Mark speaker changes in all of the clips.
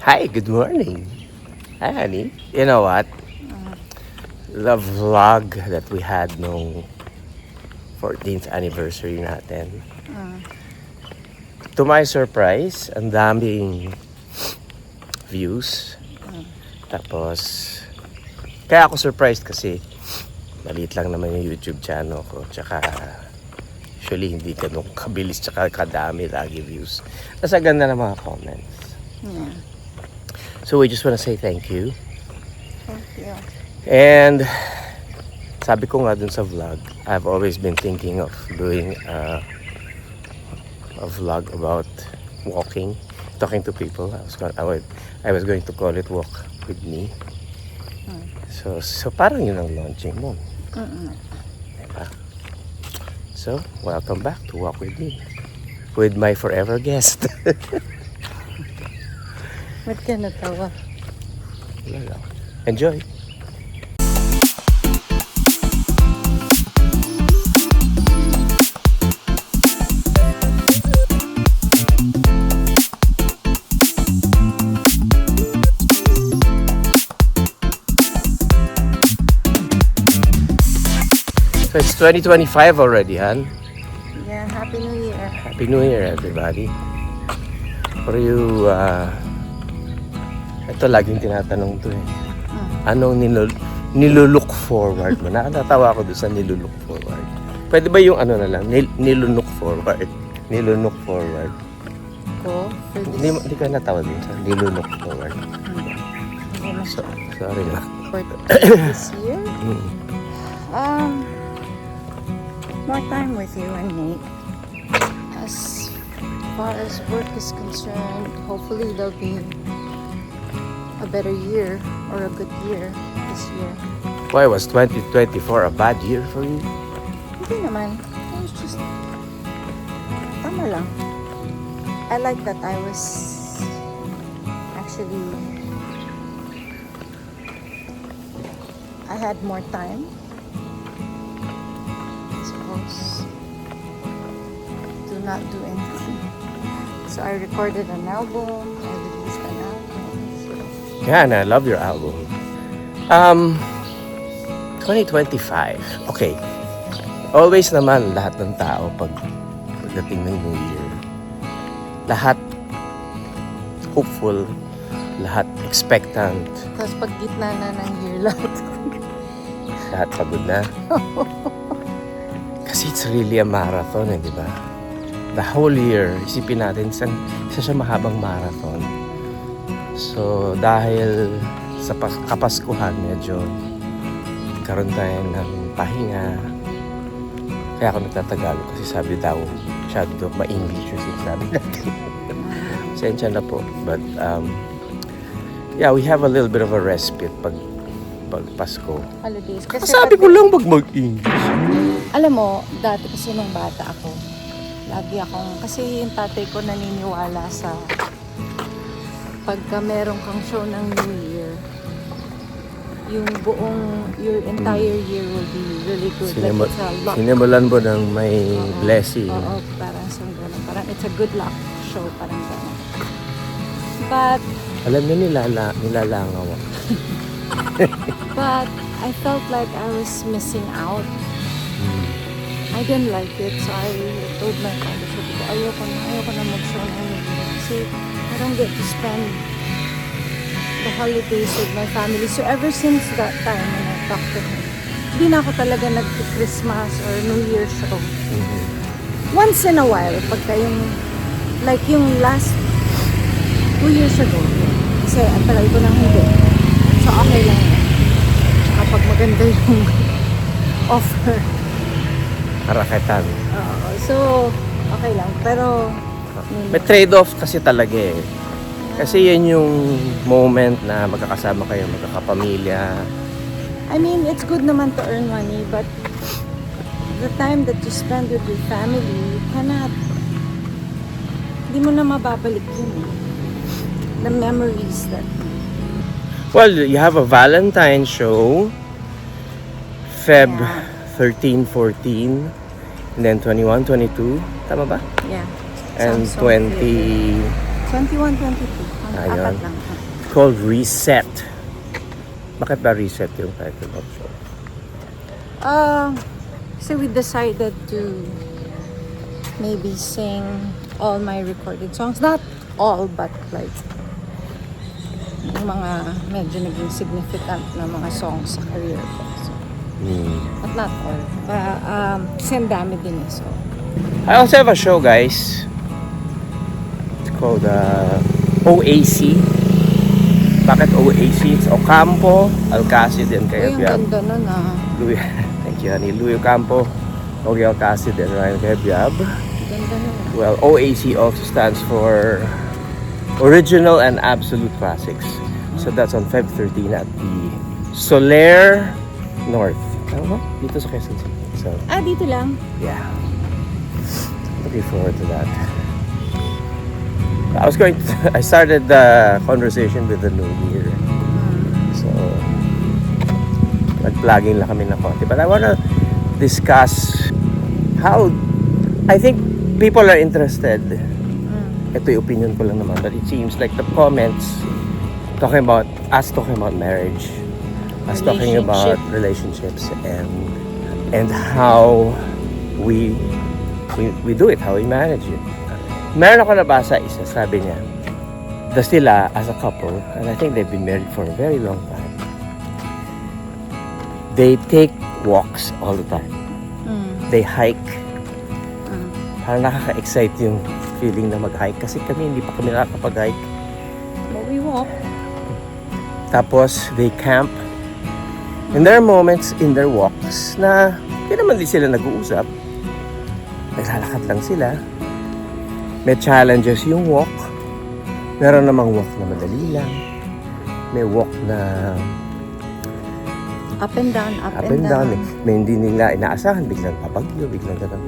Speaker 1: Hi, good morning. Hi, honey. You know what? The vlog that we had nung 14th anniversary natin. To my surprise, ang daming views. Tapos, kaya ako surprised kasi maliit lang naman yung YouTube channel ko. Tsaka, usually hindi ganun kabilis tsaka kadami lagi views. Tapos, ganda ng mga comments.
Speaker 2: Yeah.
Speaker 1: So, we just wanna say thank you.
Speaker 2: Thank you.
Speaker 1: And sabi ko nga dun sa vlog, I've always been thinking of doing a vlog about walking, talking to people. I was going to call it Walk With Me. So parang yun ang launching mo. Diba? So, welcome back to Walk With Me. With my forever guest.
Speaker 2: Ba't ka natawa?
Speaker 1: Wala lang. Enjoy! So it's 2025 already, Han.
Speaker 2: Yeah, Happy New Year.
Speaker 1: Happy New Year, everybody. For you, ito laging tinatanong to eh. Anong nilulook forward mo? Nakatawa ako doon sa nilulook forward. Pwede ba yung ano na lang, nilulook forward? Nilulook forward.
Speaker 2: Ko? For this?
Speaker 1: Hindi ka natawa doon sa nilulook forward.
Speaker 2: Hindi masyado.
Speaker 1: Sorry na.
Speaker 2: For this year?
Speaker 1: Mm.
Speaker 2: More time with you and Nate. As far as work is concerned, hopefully there'll be a better year or a good year this year.
Speaker 1: Why was 2024 a bad year for you?
Speaker 2: Hindi naman. It was just tama lang. I like that I was actually I had more time, I suppose, to not do anything. So I recorded an album, I released an album. So
Speaker 1: Yeah, and I love your album. 2025. Okay. Always naman lahat ng tao pagdating ng New Year. Lahat hopeful, lahat expectant,
Speaker 2: tapos pag gitna na ng year lahat.
Speaker 1: lahat pagod na. Kasi it's really a marathon eh, di ba? The whole year, isipin natin, isa siya mahabang marathon. So, dahil sa kapaskuhan, medyo karoon tayo ng pahinga. Kaya ako nagtatagalog kasi sabi daw, masyado ma-English yung sinasabi natin. Sensya na po. But, yeah, we have a little bit of a respite pag Pasko.
Speaker 2: Holidays. Kasi
Speaker 1: Sabi ko lang wag mag-English.
Speaker 2: alam mo, dati kasi nung bata ako, lagi akong, kasi yung tatay ko naniniwala sa pagka meron kang show ng New Year, yung your entire year will be really good. Like it's a luck.
Speaker 1: Sinimulan mo ng may blessing.
Speaker 2: Oo, parang sa gano'n. Parang it's a good luck show, parang gano'n. But
Speaker 1: Alam niyo, nilalangaw ako.
Speaker 2: But I felt like I was missing out. I didn't like it, so I told my father, sabi ko, ayoko na mag-show ng New Year. Kasi I don't get to spend the holidays with my family. So ever since that time when I talked to him, hindi na ako talaga nag-Christmas or New Year show. Once in a while, pagka yung, like yung last 2 years ago, kasi ang tagal ko nang hindi. So okay lang yan. Kapag maganda yung offer.
Speaker 1: Karaketan.
Speaker 2: So, okay lang. Pero,
Speaker 1: May trade-off kasi talaga eh. Kasi yan yung moment na magkakasama kayo, magkakapamilya.
Speaker 2: I mean, it's good naman to earn money, but the time that you spend with your family, you cannot, hindi mo na mababalik yun eh. The memories that
Speaker 1: Well, you have a Valentine's show, Feb
Speaker 2: Yeah.
Speaker 1: 13, 14, and then 21, 22. Tama ba?
Speaker 2: yeah.
Speaker 1: And
Speaker 2: Samsung
Speaker 1: 20...
Speaker 2: 21, 22. Ang
Speaker 1: Ayun.
Speaker 2: apat lang.
Speaker 1: called Reset. Bakit ba Reset yung title of show?
Speaker 2: So we decided to maybe sing all my recorded songs. Not all, but like yung mga medyo naging significant na mga songs sa career ko. So, but not all. Kasi ang dami din eh. So,
Speaker 1: I also have a show, guys. It's called OAC. Bakit OAC? It's Ocampo, Alcacid, and
Speaker 2: yung
Speaker 1: Cayabyab.
Speaker 2: ganda nun
Speaker 1: Louis, thank you, honey. Louis Ocampo, Ogie Alcacid, and Ryan Cayabyab.
Speaker 2: Ganda nun.
Speaker 1: Well, OAC also stands for Original and Absolute Classics. So that's on Feb 13 at the Soler North. Tama ba? Dito sa Quezon City. So,
Speaker 2: Dito lang.
Speaker 1: yeah. Looking forward to that. I started the conversation with the New Year. So, nag-vlogging lang kami na konti. But I wanna discuss how, I think people are interested. Ito yung opinion ko lang naman. But it seems like the comments talking about marriage, us talking about relationships and how we do it, how we manage it. Meron ako nabasa isa, sabi niya, sila as a couple, and I think they've been married for a very long time, they take walks all the time. They hike. Parang nakaka-excite yung feeling na mag-hike kasi kami hindi pa kami nakakapag-hike.
Speaker 2: But we walk.
Speaker 1: Tapos they camp. And there are moments in their walks na hindi naman din sila nag-uusap. Naglalakad lang sila. May challenges yung walk. Meron namang walk na madali lang. May walk na
Speaker 2: Up and down,
Speaker 1: up and down. May hindi nila inaasahan. Biglang papagyo, biglang gano'n.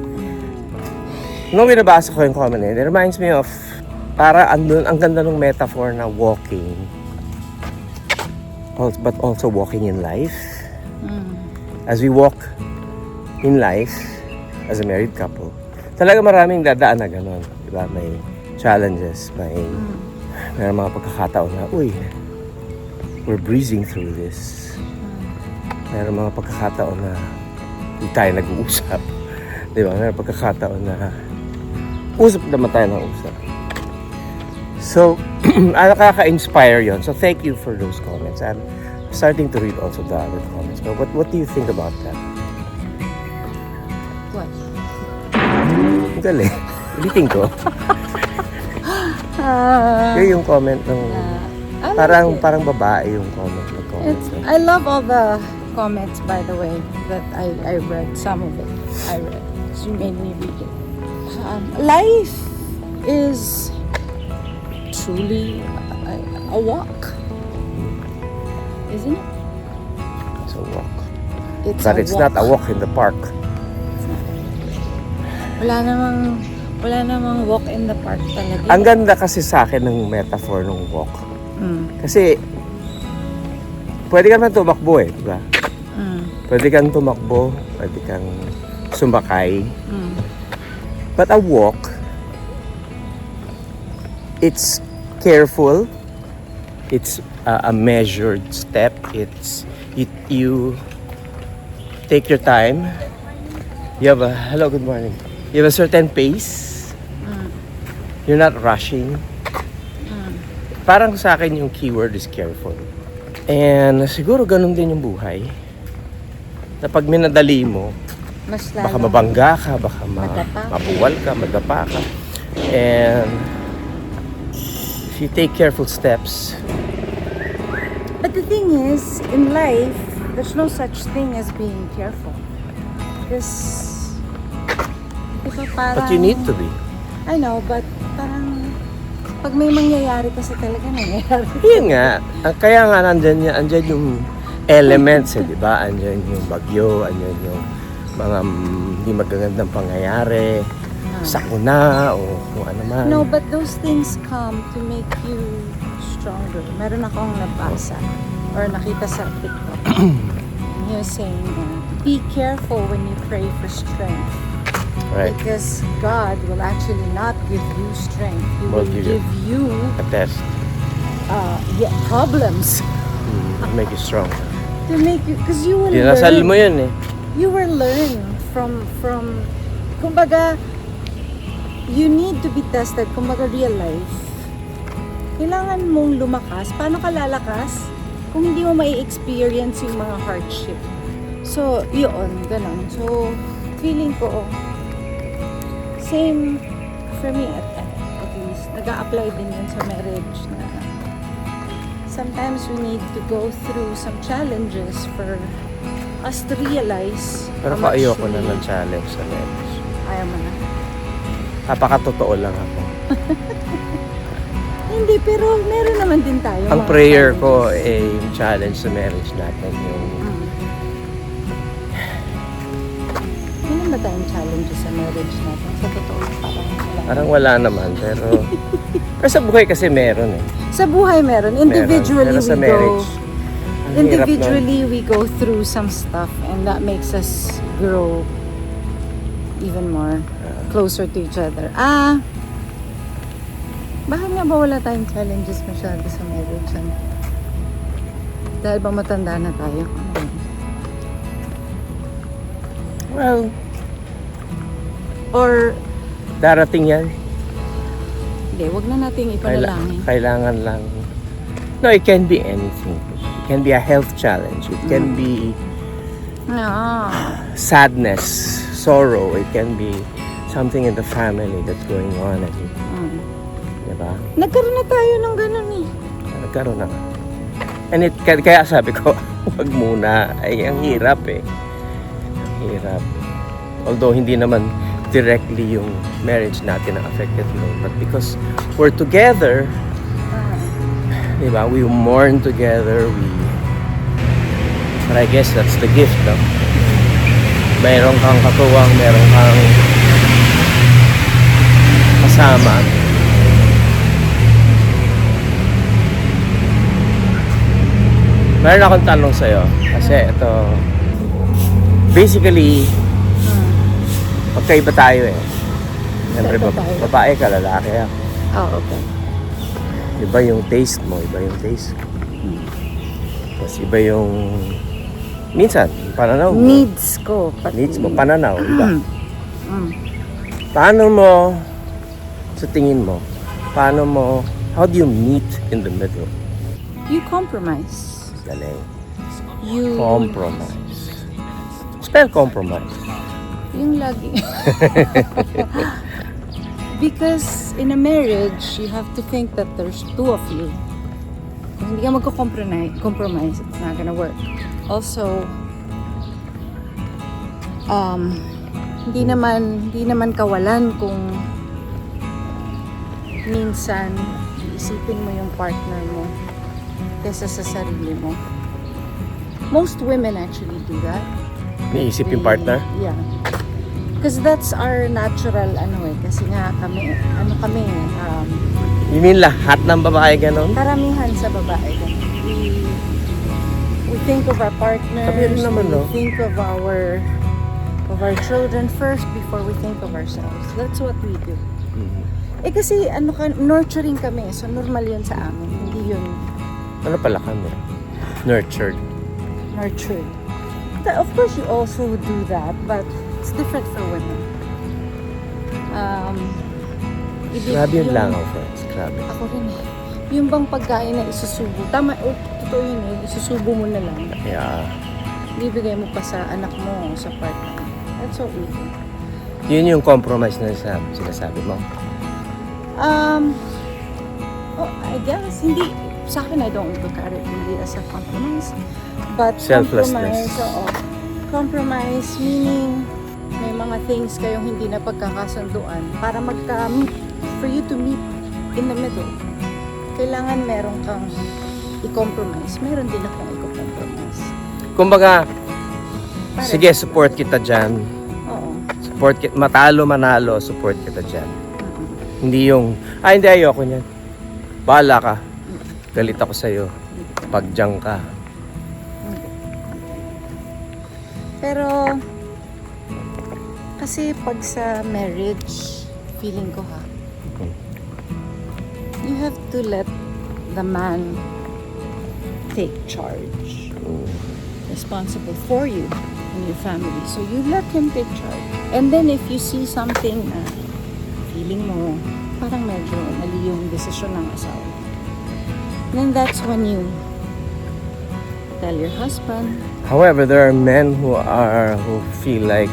Speaker 1: Nung binabasa ko yung comment it reminds me of para andun, ang ganda ng metaphor na walking. But also walking in life. As we walk in life as a married couple, talaga maraming dadaan na gano'n. Diba? May challenges, may mga pagkakataon na, uy, we're breezing through this. Meron mga pagkakataon na hindi tayo nag-uusap. Diba? Meron pagkakataon na usap naman tayo ng usap. So, nakaka-inspire yon. So, thank you for those comments. I'm starting to read also the other comments. But what do you think about that?
Speaker 2: What?
Speaker 1: Ang galing. Ulitin ko. Yun yung comment ng... parang babae yung comment.
Speaker 2: I love all the comments, by the way, that I read. Some of it I read. So you made me read it. Life is truly a walk, isn't it?
Speaker 1: It's a walk.
Speaker 2: But
Speaker 1: it's not a walk in the park.
Speaker 2: Wala namang walk in the park talaga.
Speaker 1: Ang ganda kasi sa akin ng metaphor ng walk. Kasi pwede ka naman tumakbo eh, diba? Pwede kang tumakbo, pwede kang sumakay. But a walk, it's careful, it's a measured step, you take your time, you have hello, good morning. You have a certain pace, you're not rushing. Parang sa akin yung keyword is careful. And siguro ganun din yung buhay. Na pag minadali mo,
Speaker 2: Mas
Speaker 1: baka
Speaker 2: lalo.
Speaker 1: mabangga ka, baka
Speaker 2: Madapa.
Speaker 1: mabuwal ka, madapa ka. And if you take careful steps.
Speaker 2: But the thing is, in life, there's no such thing as being careful. Because, parang...
Speaker 1: But you need to be.
Speaker 2: I know, but parang pag may mangyayari kasi talaga nangyayari.
Speaker 1: Yun nga. Kaya nga andyan yung elements eh, di ba? Andyan yung bagyo, andyan yung mga hindi magagandang pangyayari, sakuna o kung ano man.
Speaker 2: No, but those things come to make you stronger. Meron akong nabasa or nakita sa TikTok. He was saying, be careful when you pray for strength.
Speaker 1: Right.
Speaker 2: Because God will actually not give you strength. He
Speaker 1: Will
Speaker 2: will
Speaker 1: give
Speaker 2: give you
Speaker 1: A test.
Speaker 2: Yeah, problems.
Speaker 1: Make you strong.
Speaker 2: To make you, because you will
Speaker 1: Dinasal mo yun eh.
Speaker 2: you will learn from kumbaga, you need to be tested, kumbaga real life. Kailangan mong lumakas. Paano ka lalakas kung hindi mo mai-experience yung mga hardship? So, yun, ganun. So, feeling ko, same for me at least. Nag-a-apply din yun sa marriage na sometimes we need to go through some challenges for us to realize
Speaker 1: Pero
Speaker 2: how much
Speaker 1: ayoko na
Speaker 2: we-
Speaker 1: ng challenge sa marriage.
Speaker 2: Ayaw mo na.
Speaker 1: Napakatotoo lang ako.
Speaker 2: Hindi, pero meron naman din tayo.
Speaker 1: Ang
Speaker 2: mga
Speaker 1: prayer ko
Speaker 2: challenges.
Speaker 1: ay yung challenge sa marriage natin. Yung
Speaker 2: Meron ba tayong challenges sa marriage natin? Sa totoo,
Speaker 1: parang wala naman. Pero sa buhay kasi meron eh.
Speaker 2: Sa buhay meron. Individually
Speaker 1: Pero sa
Speaker 2: we go.
Speaker 1: marriage, ang hirap nun.
Speaker 2: Individually we go through some stuff and that makes us grow even more closer to each other. Bakit nga ba wala tayong challenges masyado sa marriage? Dahil ba matanda na tayo? Ano ba?
Speaker 1: Well,
Speaker 2: Or,
Speaker 1: darating yan.
Speaker 2: hindi, wag na nating ipanalangin.
Speaker 1: Kailangan lang. No, it can be anything. It can be a health challenge. It can be sadness, sorrow. It can be something in the family that's going on. Diba?
Speaker 2: Nagkaroon na tayo ng ganun eh.
Speaker 1: Nagkaroon na. And kaya sabi ko, wag muna. Ay, ang hirap eh. Hirap. Although hindi naman directly yung marriage natin ang affected nun. But because we're together, diba? We mourn together. But I guess that's the gift, no? Mayroon kang katuwang, mayroon kang kasama. Meron akong tanong sa'yo. Kasi ito, basically, magkaiba tayo eh. Siyempre,
Speaker 2: Magkaiba tayo.
Speaker 1: babae ka, lalaki ako.
Speaker 2: Oh, okay.
Speaker 1: Iba yung taste mo, iba yung taste ko. Tapos iba yung, minsan, pananaw mo.
Speaker 2: Needs ko. Pati.
Speaker 1: Needs mo, pananaw, iba.
Speaker 2: Mm.
Speaker 1: Paano mo, sa tingin mo, how do you meet in the middle?
Speaker 2: You compromise.
Speaker 1: Galing.
Speaker 2: You...
Speaker 1: Compromise. Spell compromise.
Speaker 2: Yung lagi. Because in a marriage, you have to think that there's two of you. Kung hindi ka magko-compromise, it's not gonna work. Also, hindi naman kawalan kung minsan iisipin mo yung partner mo kesa sa sarili mo. Most women actually do that.
Speaker 1: Naisip yung partner?
Speaker 2: Yeah. Because that's our natural, kasi nga kami,
Speaker 1: You mean lahat ng babae ganon?
Speaker 2: karamihan sa babae. We think of our partners,
Speaker 1: Sabi rin naman, no?
Speaker 2: we think of our children first before we think of ourselves. That's what we do. Eh kasi, nurturing kami, so normal yun sa amin. Hindi yun
Speaker 1: Ano pala kami? Nurtured.
Speaker 2: nurtured. Of course, you also do that, but it's different for women.
Speaker 1: Grabe yung langaw, friends. Grabe.
Speaker 2: Ako rin eh. Yung bang pagkain na isusubo. Tama, totoo yun eh. Isusubo mo na lang.
Speaker 1: Yeah.
Speaker 2: Bibigay mo pa sa anak mo, sa partner. That's so easy.
Speaker 1: Yun yung compromise na sinasabi mo.
Speaker 2: I guess, hindi, sa akin, I don't look at it really as a compromise. But
Speaker 1: Selflessness.
Speaker 2: compromise meaning may mga things kayong hindi na pagkakasunduan para magka-meet, for you to meet in the middle. Kailangan meron kang i-compromise. Meron din akong i-compromise.
Speaker 1: Kumbaga, sige, support kita dyan.
Speaker 2: Oo.
Speaker 1: Matalo, manalo, support kita dyan. Hindi yung, hindi ayoko niyan. Bahala ka. Galit ako sa'yo. Pagdyang ka.
Speaker 2: Pero, kasi pag sa marriage, feeling ko you have to let the man take charge. Responsible for you and your family. So you let him take charge. And then if you see something na feeling mo, parang medyo mali yung desisyon ng asawa, then that's when you tell your husband,
Speaker 1: However, there are men who feel like,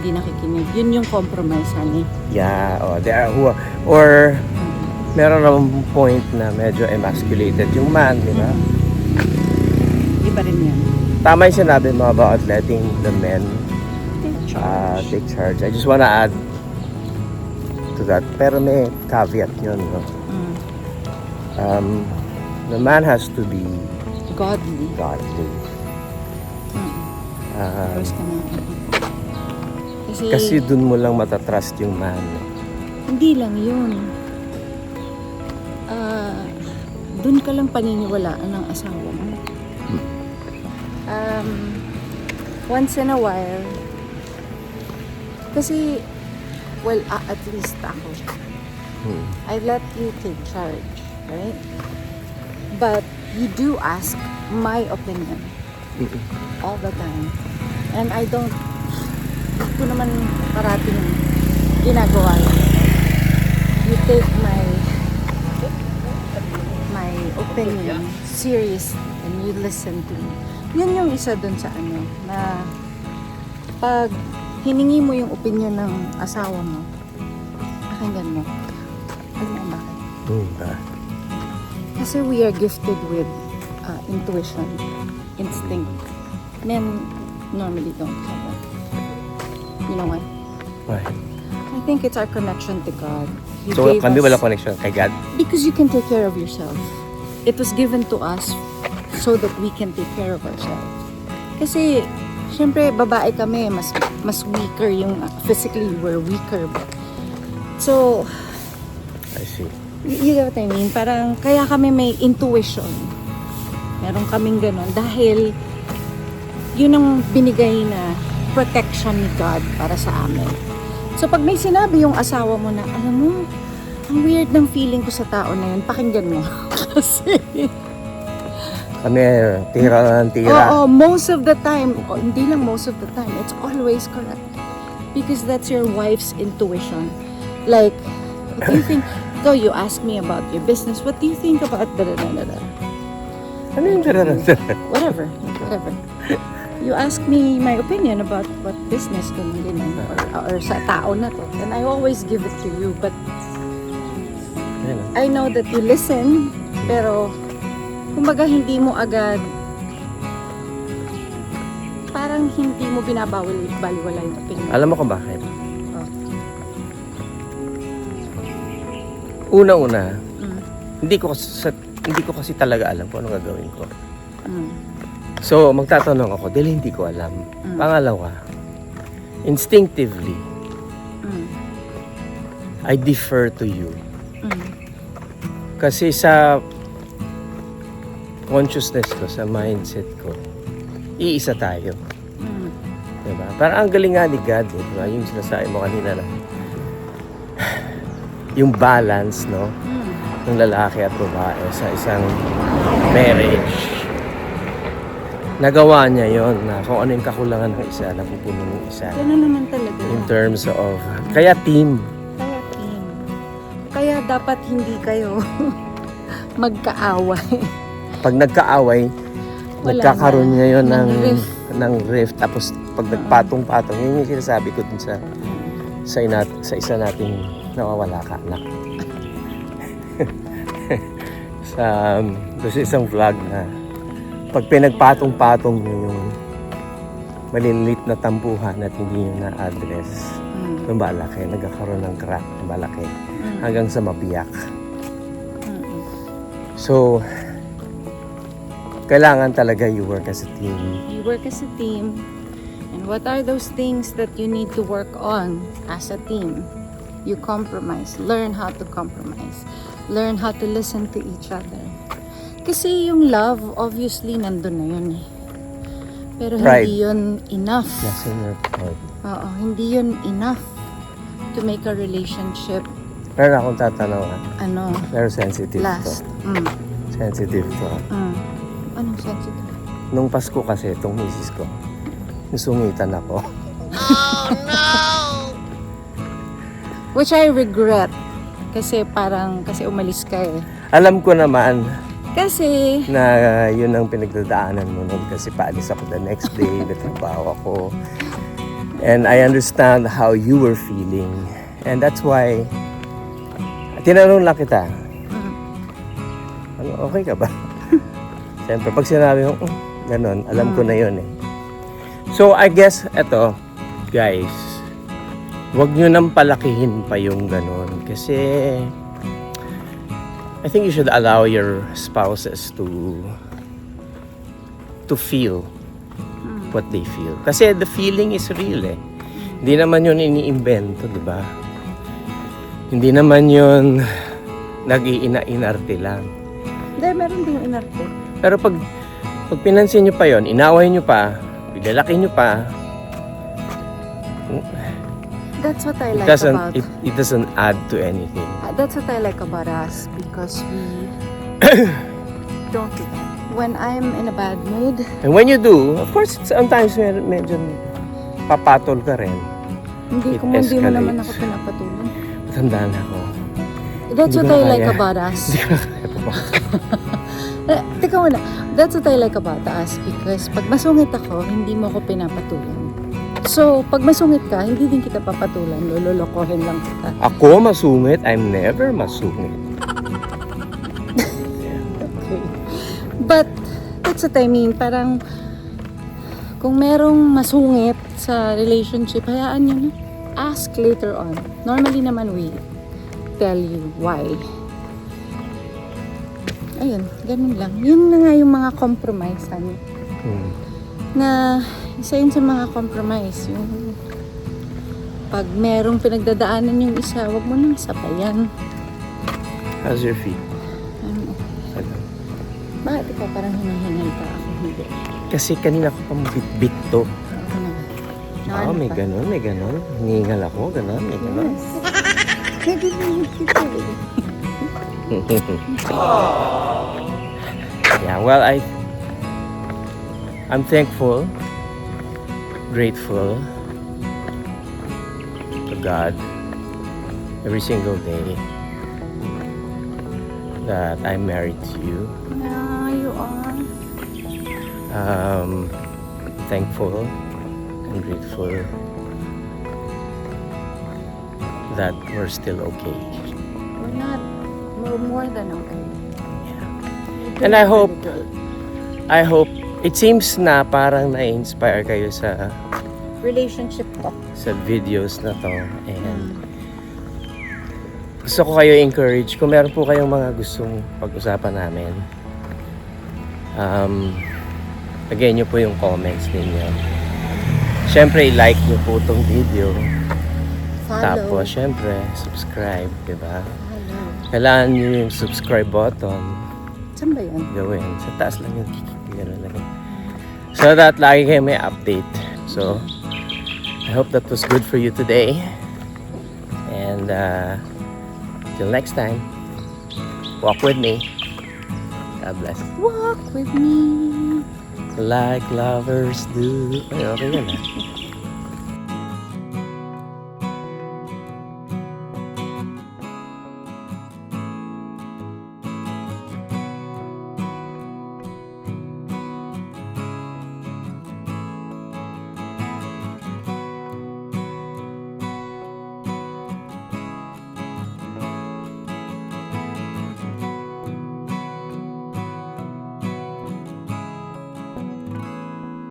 Speaker 2: hindi nakikinig. Yun yung compromise, honey.
Speaker 1: yeah, or meron namang point na medyo emasculated yung man, di ba?
Speaker 2: Iba rin yan.
Speaker 1: Tama yung sinabi mo about letting the men
Speaker 2: Take charge.
Speaker 1: take charge. I just wanna add to that. Pero may caveat yun, no? The man has to be
Speaker 2: Godly.
Speaker 1: godly.
Speaker 2: First ka na.
Speaker 1: Kasi dun mo lang matatrust yung man.
Speaker 2: Hindi lang yun. Dun ka lang paniniwalaan ng asawa mo. Once in a while, kasi, well, at least ako, I let you take charge, right? But you do ask my opinion all the time. And I don't, hindi ko naman parating ginagawa yun. You take my opinion serious and you listen to me. Yun yung isa dun sa ano, na pag hiningi mo yung opinion ng asawa mo, pakinggan mo. Alam mo bakit? Kasi we are gifted with intuition, instinct. Men normally don't have that. You know why?
Speaker 1: Why?
Speaker 2: I think it's our connection to God. He
Speaker 1: So,
Speaker 2: gave
Speaker 1: kami
Speaker 2: us-
Speaker 1: wala connection kay God.
Speaker 2: Because you can take care of yourself. It was given to us so that we can take care of ourselves. Kasi, syempre, babae kami, mas weaker yung, physically, we're weaker. So,
Speaker 1: I see.
Speaker 2: you get what I mean? Parang, kaya kami may intuition. Meron kaming ganun. Dahil, yun ang binigay na protection ni God para sa amin. So, pag may sinabi yung asawa mo na, alam mo, ang weird ng feeling ko sa tao na yun, pakinggan mo. Kasi,
Speaker 1: Kami, tira ng tira.
Speaker 2: oo, most of the time, hindi lang most of the time, it's always correct. Because that's your wife's intuition. Like, what do you think? So, you ask me about your business, what do you think about da-da-da-da-da?
Speaker 1: Ano yung tira ng tira?
Speaker 2: Whatever. You ask me my opinion about what business ganun, or sa tao na to. And I always give it to you. But
Speaker 1: Ayun.
Speaker 2: I know that you listen, pero kumbaga hindi mo agad, parang hindi mo binabaliwala yung opinion.
Speaker 1: Alam mo kung bakit?
Speaker 2: Oh.
Speaker 1: Una-una,
Speaker 2: Mm.
Speaker 1: hindi ko kasi talaga alam kung ano gagawin ko.
Speaker 2: Mm.
Speaker 1: So, magtatanong ako dahil hindi ko alam. Pangalawa, instinctively,
Speaker 2: Mm.
Speaker 1: I defer to you.
Speaker 2: Mm.
Speaker 1: Kasi sa consciousness ko, sa mindset ko, iisa tayo.
Speaker 2: Mm.
Speaker 1: Diba? Parang ang galing nga ni God, diba? Yung sinasabi mo kanina na yung balance, no?
Speaker 2: Mm.
Speaker 1: Ng lalaki at babae sa isang marriage. Nagawa niya yon na kung ano yung kakulangan ng isa, napupuno ng isa.
Speaker 2: Ganun naman talaga.
Speaker 1: In terms of, kaya team.
Speaker 2: Kaya team. Kaya dapat hindi kayo magkaaway.
Speaker 1: Pag nagkaaway,
Speaker 2: Wala
Speaker 1: nagkakaroon
Speaker 2: na.
Speaker 1: ngayon
Speaker 2: Ng
Speaker 1: ng rift. Tapos pag nagpatong-patong, yun yung sinasabi ko dun sa isa nating nawawala ka anak. Doon sa isang vlog na pag pinagpatong-patong nyo yung maliliit na tampuhan at hindi nyo na-address, lumalaki, nagkakaroon ng crack, lumalaki, hanggang sa mabiyak. So, kailangan talaga you work as a team.
Speaker 2: You work as a team. And what are those things that you need to work on as a team? You compromise. Learn how to compromise. Learn how to listen to each other. Kasi yung love, obviously, nandun na yun eh. Pero
Speaker 1: Pride.
Speaker 2: hindi yun enough.
Speaker 1: That's in your point.
Speaker 2: Oo, hindi yun enough to make a relationship,
Speaker 1: Pero akong tatanong ha,
Speaker 2: ano,
Speaker 1: very sensitive
Speaker 2: last.
Speaker 1: to. Sensitive to.
Speaker 2: Anong sensitive?
Speaker 1: Nung Pasko kasi, itong misis ko, nasungitan ako.
Speaker 2: Which I regret. Kasi umalis ka eh.
Speaker 1: Alam ko naman
Speaker 2: Kasi,
Speaker 1: na yun ang pinagdadaanan mo nun kasi paalis ako the next day, natrabaho ako. And I understand how you were feeling. And that's why, tinanong lang kita, ano, okay ka ba? Siyempre, pag sinabi mo, ganon, alam ko na yun eh. So, I guess, eto, guys, wag nyo nang palakihin pa yung ganon. Kasi, I think you should allow your spouses to feel what they feel. Kasi the feeling is real eh. Hindi naman yun iniimbento, di ba? Hindi naman yun nag-iina-inarte lang.
Speaker 2: hindi, meron ding inarte.
Speaker 1: Pero pag pinansin nyo pa yon, inaway nyo pa, bilalaki nyo pa,
Speaker 2: That's what I like about...
Speaker 1: it doesn't add to anything.
Speaker 2: That's what I like about us because we don't do that. When I'm in a bad mood,
Speaker 1: And when you do, of course, sometimes medyo papatol ka rin.
Speaker 2: hindi
Speaker 1: It
Speaker 2: mo naman
Speaker 1: escalates.
Speaker 2: ako pinapatulan.
Speaker 1: Matanda na ako.
Speaker 2: That's
Speaker 1: Hindi
Speaker 2: what
Speaker 1: ko
Speaker 2: I
Speaker 1: na
Speaker 2: like
Speaker 1: kaya.
Speaker 2: about us.
Speaker 1: Hindi ko na kaya pumasok.
Speaker 2: Teka muna. That's what I like about us because pag masungit ako, hindi mo ako pinapatulan. So, pag masungit ka, hindi din kita papatulan. Lulolokohin lang kita.
Speaker 1: Ako masungit? I'm never masungit.
Speaker 2: Okay. But, that's what I mean. Parang, kung merong masungit sa relationship, hayaan nyo na. Ask later on. Normally naman we tell you why. Ayun, ganun lang. Yun na nga yung mga compromise, ano. Na isa yun sa mga compromise. Yung pag merong pinagdadaanan yung isa, wag mo nang sabayan.
Speaker 1: How's your feet?
Speaker 2: Ano,
Speaker 1: Ano?
Speaker 2: bakit ikaw parang hinahingal ka? Ako hindi.
Speaker 1: Kasi kanina ko pang bit-bit to.
Speaker 2: Ano?
Speaker 1: May
Speaker 2: pa?
Speaker 1: ganon, may ganon. Hiningal ako, ganon, may ganon.
Speaker 2: Yes. Nagigingit kita eh.
Speaker 1: Yeah, well, I'm thankful, grateful to God every single day that I'm married to you.
Speaker 2: Yeah, you are.
Speaker 1: Thankful and grateful that we're still okay.
Speaker 2: We're not. We're more than okay.
Speaker 1: Yeah. And I hope it seems na parang na-inspire kayo sa
Speaker 2: Relationship ko.
Speaker 1: videos na to, and gusto ko kayo encourage kung meron po kayong mga gustong pag-usapan namin, lagay nyo po yung comments ninyo. Syempre i-like nyo po tong video,
Speaker 2: Follow.
Speaker 1: tapos syempre subscribe, diba?
Speaker 2: Follow.
Speaker 1: Kailangan nyo yung subscribe button
Speaker 2: Saan ba yun?
Speaker 1: gawin, sa taas lang yung gano'n lang yun. So that lagi kayo may update. So I hope that was good for you today. And till next time, walk with me. God bless.
Speaker 2: Walk with me.
Speaker 1: Like lovers do. Ay, okay yan ah.